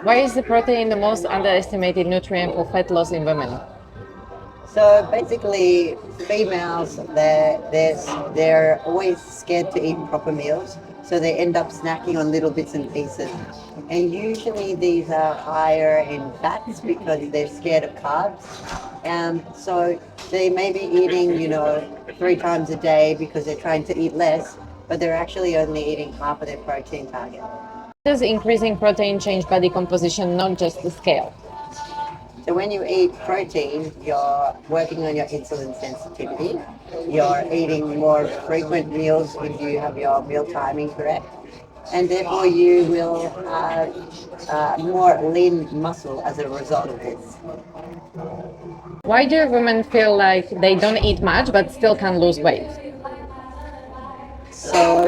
Why is the protein the most underestimated nutrient for fat loss in women? So basically, females they're always scared to eat proper meals, so they end up snacking on little bits and pieces. And usually these are higher in fats because they're scared of carbs. So they may be eating, 3 times a day because they're trying to eat less, but they're actually only eating half of their protein target. Does increasing protein change body composition, not just the scale? So when you eat protein, you're working on your insulin sensitivity. You're eating more frequent meals if you have your meal timing correct. And therefore you will have more lean muscle as a result of this. Why do women feel like they don't eat much but still can lose weight? So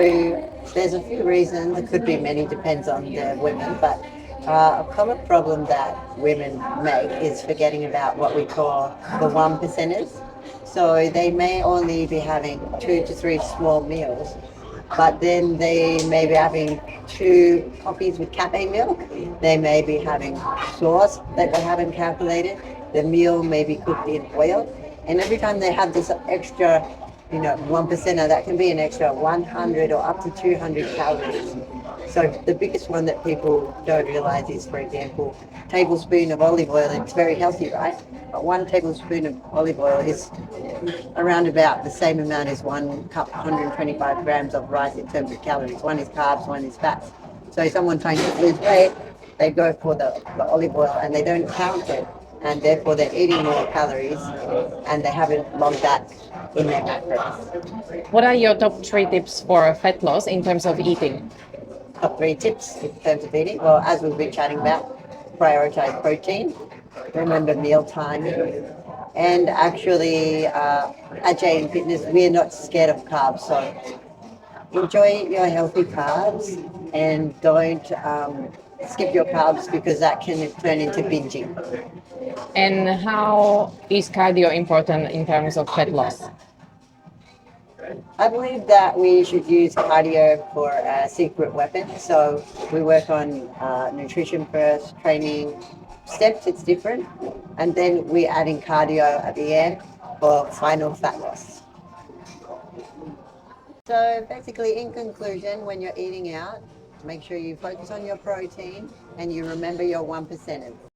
there's a few reasons. It could be many, depends on the women. But a common problem that women make is forgetting about what we call the one percenters. So they may only be having 2 to 3 small meals, but then they may be having 2 coffees with caffeine milk. They may be having sauce that they haven't calculated. The meal may be cooked in oil. And every time they have this extra 1%, that can be an extra 100 or up to 200 calories. So the biggest one that people don't realize is, for example, tablespoon of olive oil. It's very healthy, right? But 1 tablespoon of olive oil is around about the same amount as 1 cup, 125 grams of rice in terms of calories. One is carbs, one is fats. So someone trying to lose weight, they go for the olive oil and they don't count it, and therefore they're eating more calories and they haven't logged that in their macros. What are your top three tips for fat loss in terms of eating? Top 3 tips in terms of eating. Well, as we've been chatting about, prioritize protein, remember meal timing, and actually, at Jane Fitness, we're not scared of carbs. So enjoy your healthy carbs and don't skip your carbs because that can turn into binging. And how is cardio important in terms of fat loss? I believe that we should use cardio for a secret weapon. So we work on nutrition first, training steps, it's different. And then we add in cardio at the end for final fat loss. So basically, in conclusion, when you're eating out, make sure you focus on your protein and you remember your 1%ers.